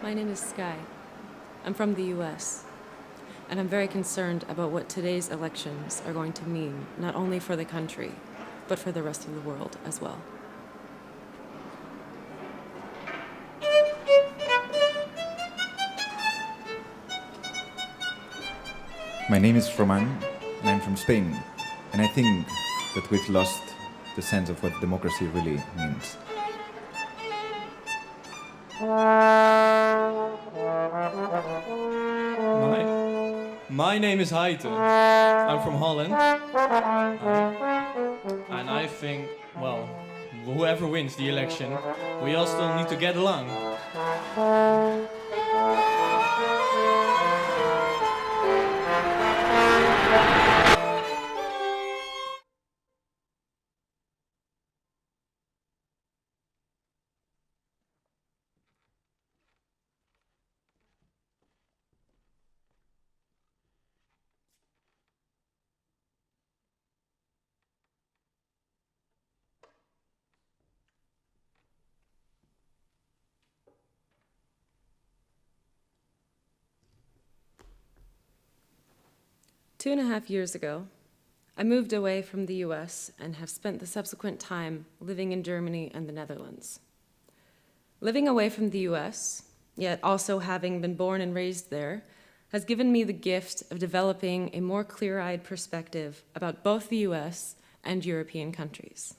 My name is Skye. I'm from the US, and I'm very concerned about what today's elections are going to mean, not only for the country, but for the rest of the world as well. My name is Román, and I'm from Spain, and I think that we've lost the sense of what democracy really means. My name is Haite. I'm from Holland. And I think, well, whoever wins the election, we all still need to get along. 2.5 years ago, I moved away from the US and have spent the subsequent time living in Germany and the Netherlands. Living away from the US, yet also having been born and raised there, has given me the gift of developing a more clear-eyed perspective about both the US and European countries.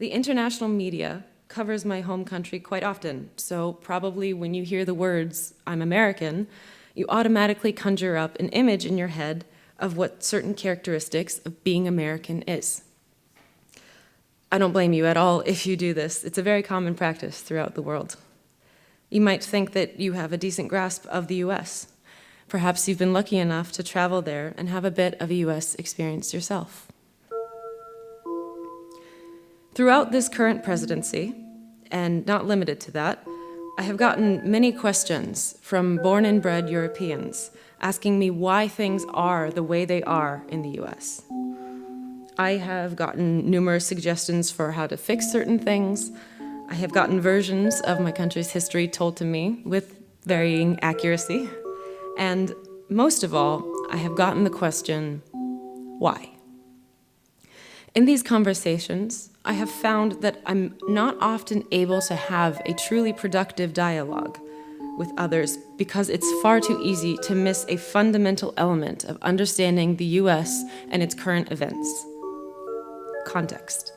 The international media covers my home country quite often, so probably when you hear the words, "I'm American," you automatically conjure up an image in your head of what certain characteristics of being American is. I don't blame you at all if you do this. It's a very common practice throughout the world. You might think that you have a decent grasp of the US. Perhaps you've been lucky enough to travel there and have a bit of a US experience yourself. Throughout this current presidency, and not limited to that, I have gotten many questions from born and bred Europeans asking me why things are the way they are in the US. I have gotten numerous suggestions for how to fix certain things. I have gotten versions of my country's history told to me with varying accuracy. And most of all, I have gotten the question, why? In these conversations, I have found that I'm not often able to have a truly productive dialogue with others because it's far too easy to miss a fundamental element of understanding the US and its current events: context.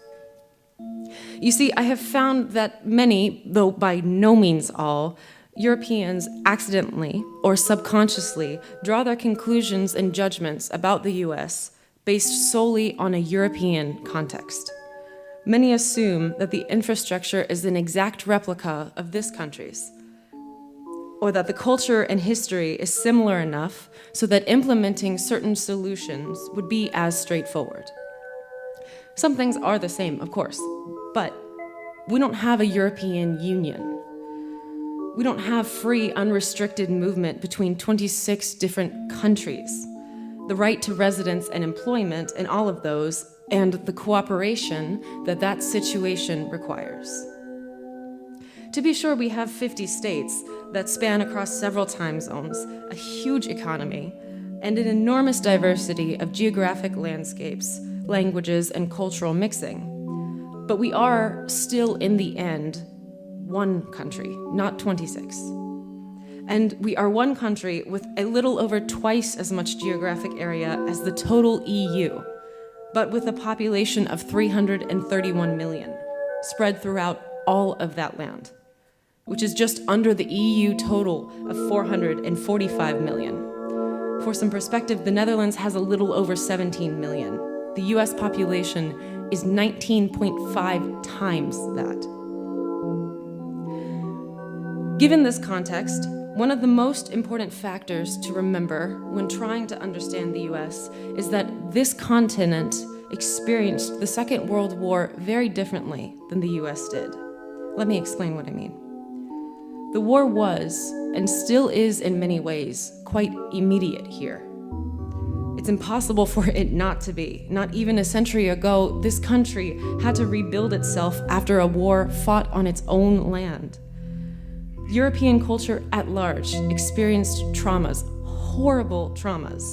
You see, I have found that many, though by no means all, Europeans accidentally or subconsciously draw their conclusions and judgments about the US based solely on a European context. Many assume that the infrastructure is an exact replica of this country's, or that the culture and history is similar enough so that implementing certain solutions would be as straightforward. Some things are the same, of course, but we don't have a European Union. We don't have free, unrestricted movement between 26 different countries, the right to residence and employment in all of those, and the cooperation that that situation requires. To be sure, we have 50 states that span across several time zones, a huge economy, and an enormous diversity of geographic landscapes, languages, and cultural mixing. But we are still, in the end, one country, not 26. And we are one country with a little over twice as much geographic area as the total EU, but with a population of 331 million, spread throughout all of that land, which is just under the EU total of 445 million. For some perspective, the Netherlands has a little over 17 million. The US population is 19.5 times that. Given this context, one of the most important factors to remember when trying to understand the US is that this continent experienced the Second World War very differently than the US did. Let me explain what I mean. The war was, and still is in many ways, quite immediate here. It's impossible for it not to be. Not even a century ago, this country had to rebuild itself after a war fought on its own land. European culture at large experienced traumas, horrible traumas,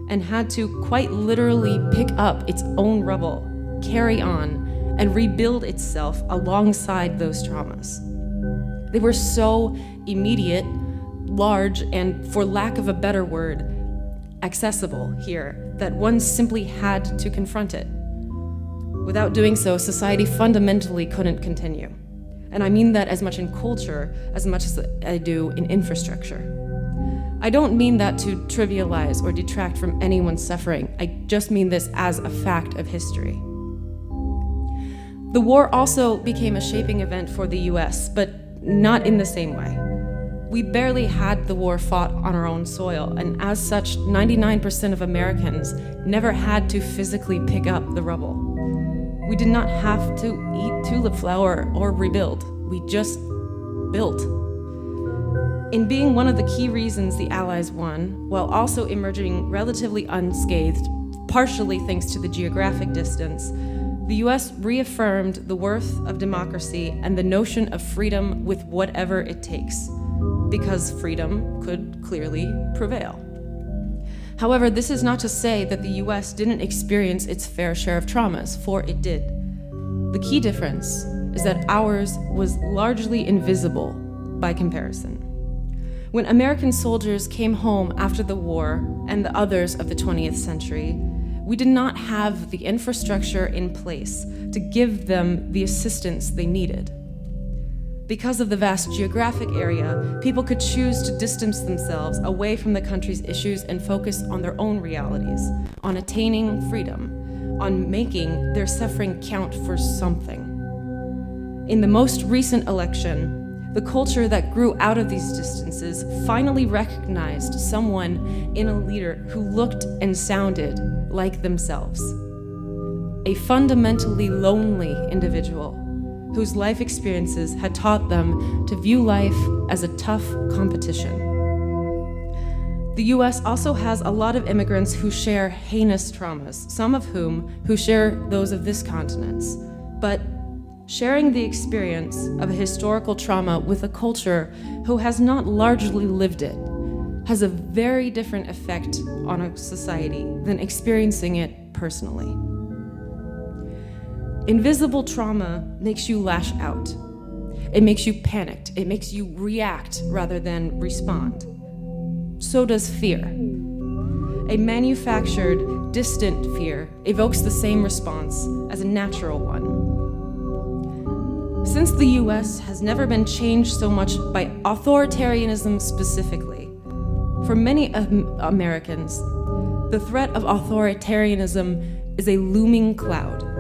and had to quite literally pick up its own rubble, carry on, and rebuild itself alongside those traumas. They were so immediate, large, and for lack of a better word, accessible here, that one simply had to confront it. Without doing so, society fundamentally couldn't continue. And I mean that as much in culture as much as I do in infrastructure. I don't mean that to trivialize or detract from anyone's suffering. I just mean this as a fact of history. The war also became a shaping event for the US, but not in the same way. We barely had the war fought on our own soil, and as such, 99% of Americans never had to physically pick up the rubble. We did not have to eat tulip flower or rebuild. We just built. In being one of the key reasons the Allies won, while also emerging relatively unscathed, partially thanks to the geographic distance, the US reaffirmed the worth of democracy and the notion of freedom with whatever it takes, because freedom could clearly prevail. However, this is not to say that the US didn't experience its fair share of traumas, for it did. The key difference is that ours was largely invisible by comparison. When American soldiers came home after the war and the others of the 20th century, we did not have the infrastructure in place to give them the assistance they needed. Because of the vast geographic area, people could choose to distance themselves away from the country's issues and focus on their own realities, on attaining freedom, on making their suffering count for something. In the most recent election, the culture that grew out of these distances finally recognized someone in a leader who looked and sounded like themselves. A fundamentally lonely individual whose life experiences had taught them to view life as a tough competition. The US also has a lot of immigrants who share heinous traumas, some of whom who share those of this continent. But sharing the experience of a historical trauma with a culture who has not largely lived it has a very different effect on a society than experiencing it personally. Invisible trauma makes you lash out. It makes you panicked. It makes you react rather than respond. So does fear. A manufactured, distant fear evokes the same response as a natural one. Since the US has never been changed so much by authoritarianism specifically, for many Americans, the threat of authoritarianism is a looming cloud.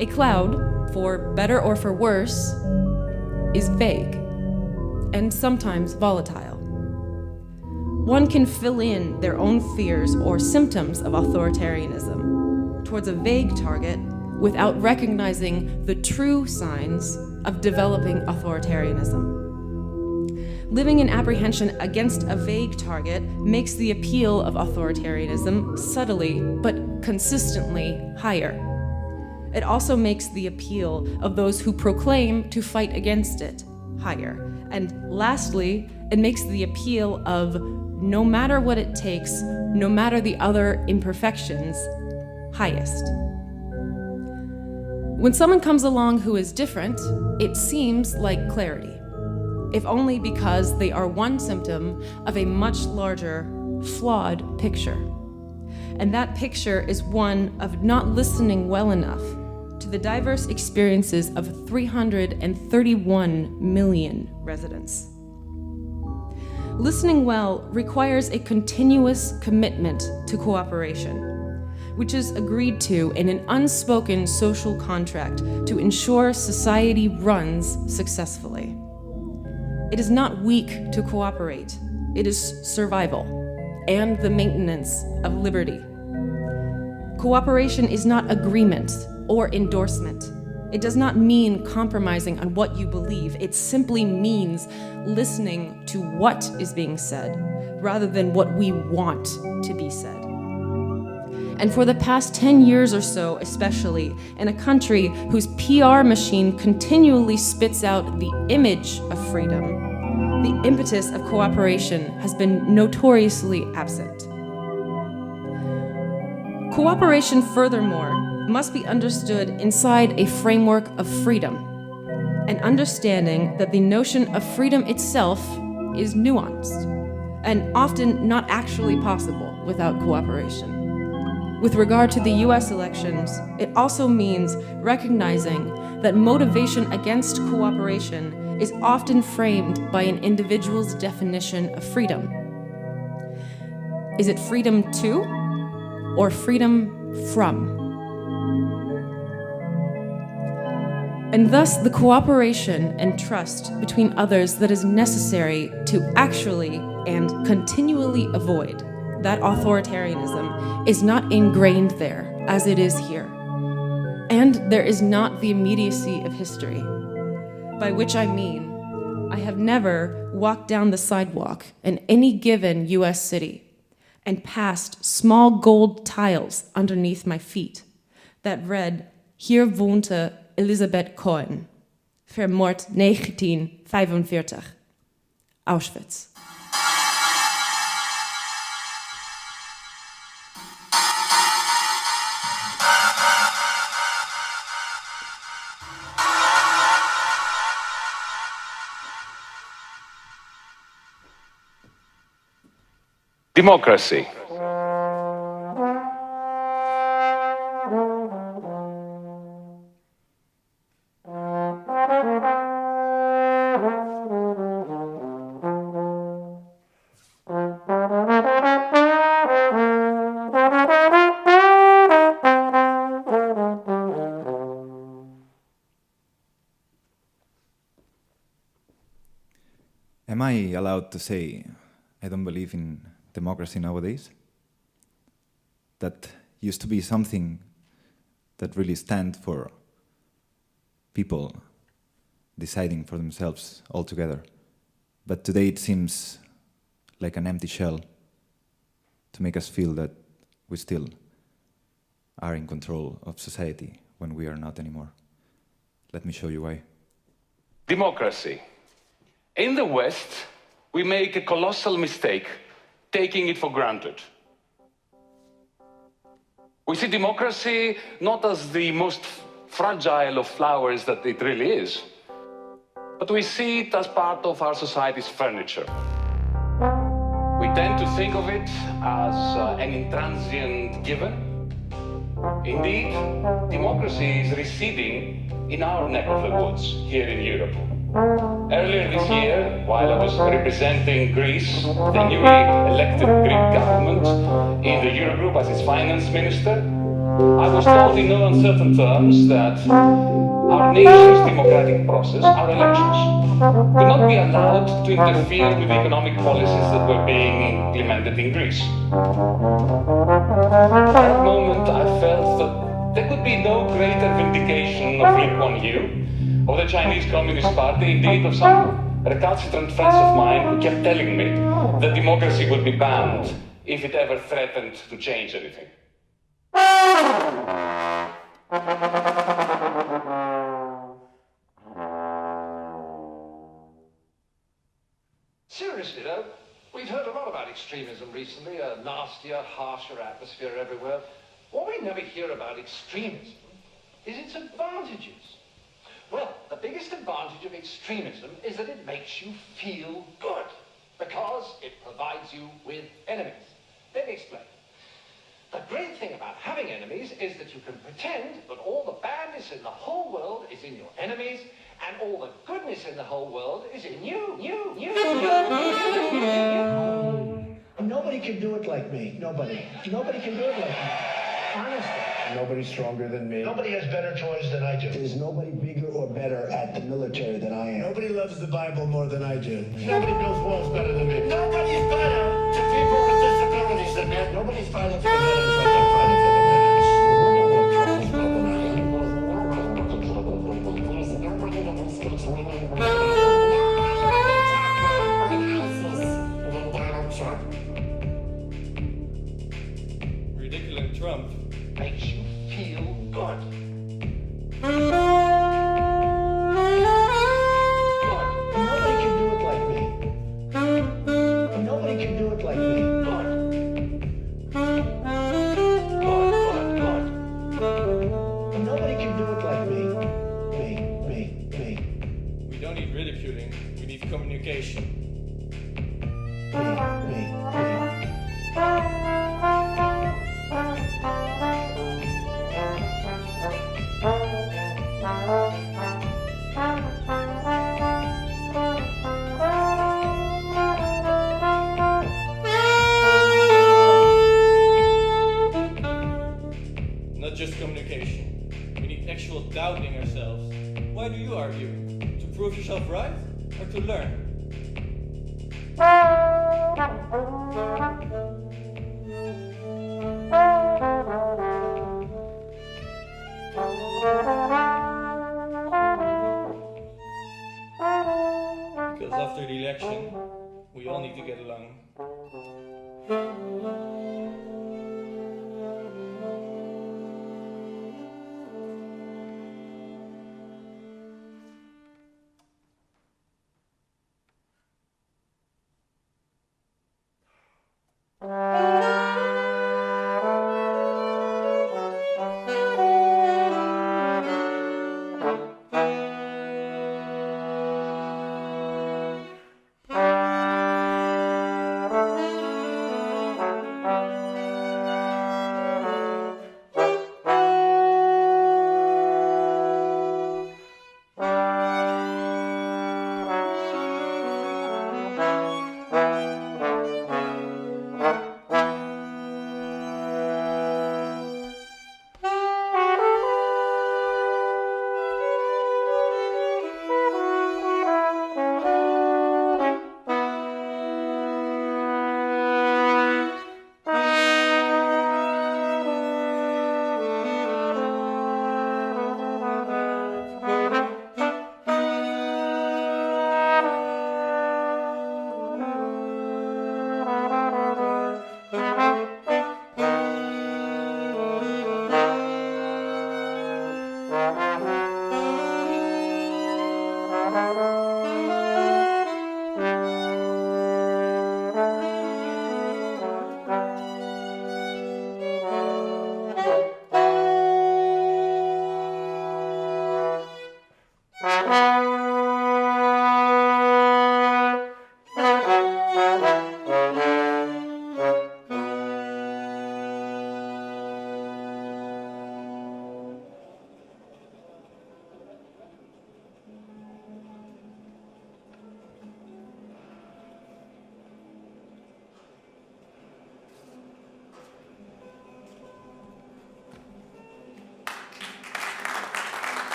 A cloud, for better or for worse, is vague and sometimes volatile. One can fill in their own fears or symptoms of authoritarianism towards a vague target without recognizing the true signs of developing authoritarianism. Living in apprehension against a vague target makes the appeal of authoritarianism subtly but consistently higher. It also makes the appeal of those who proclaim to fight against it higher. And lastly, it makes the appeal of no matter what it takes, no matter the other imperfections, highest. When someone comes along who is different, it seems like clarity, if only because they are one symptom of a much larger, flawed picture. And that picture is one of not listening well enough to the diverse experiences of 331 million residents. Listening well requires a continuous commitment to cooperation, which is agreed to in an unspoken social contract to ensure society runs successfully. It is not weak to cooperate, it is survival and the maintenance of liberty. Cooperation is not agreement or endorsement. It does not mean compromising on what you believe. It simply means listening to what is being said rather than what we want to be said. And for the past 10 years or so, especially, in a country whose PR machine continually spits out the image of freedom, the impetus of cooperation has been notoriously absent. Cooperation, furthermore, must be understood inside a framework of freedom, an understanding that the notion of freedom itself is nuanced and often not actually possible without cooperation. With regard to the US elections, it also means recognizing that motivation against cooperation is often framed by an individual's definition of freedom. Is it freedom to or freedom from? And thus the cooperation and trust between others that is necessary to actually and continually avoid that authoritarianism is not ingrained there as it is here. And there is not the immediacy of history, by which I mean I have never walked down the sidewalk in any given US city and passed small gold tiles underneath my feet that read, "Hier woonte Elisabeth Cohen, vermoord 1945, Auschwitz." Democracy. Am I allowed to say I don't believe in democracy nowadays? That used to be something that really stand for people deciding for themselves altogether. But today it seems like an empty shell to make us feel that we still are in control of society when we are not anymore. Let me show you why. Democracy. In the West, we make a colossal mistake, taking it for granted. We see democracy not as the most fragile of flowers that it really is, but we see it as part of our society's furniture. We tend to think of it as an intransient given. Indeed, democracy is receding in our neck of the woods here in Europe. Earlier this year, while I was representing Greece, the newly elected Greek government in the Eurogroup as its finance minister, I was told in no uncertain terms that our nation's democratic process, our elections, could not be allowed to interfere with the economic policies that were being implemented in Greece. At that moment, I felt that there could be no greater vindication of Lee Kuan Yew, of the Chinese Communist Party, indeed of some recalcitrant friends of mine who kept telling me that democracy would be banned if it ever threatened to change anything. Seriously though, we've heard a lot about extremism recently, a nastier, harsher atmosphere everywhere. What we never hear about extremism is its advantages. Well, the biggest advantage of extremism is that it makes you feel good, because it provides you with enemies. Let me explain. The great thing about having enemies is that you can pretend that all the badness in the whole world is in your enemies, and all the goodness in the whole world is in you. Nobody can do it like me. Nobody. Nobody can do it like me. Honestly. Nobody's stronger than me. Nobody has better toys than I do. There's nobody bigger or better at the military than I am. Nobody loves the Bible more than I do. Nobody builds walls better than me. Nobody's better to people with disabilities than me. Nobody's fighting for veterans like I'm fighting for the Ridiculous Trump. Makes you feel good. Nobody can do it like me. not just communication. We need actual doubting ourselves. Why do you argue? To prove yourself right or to learn?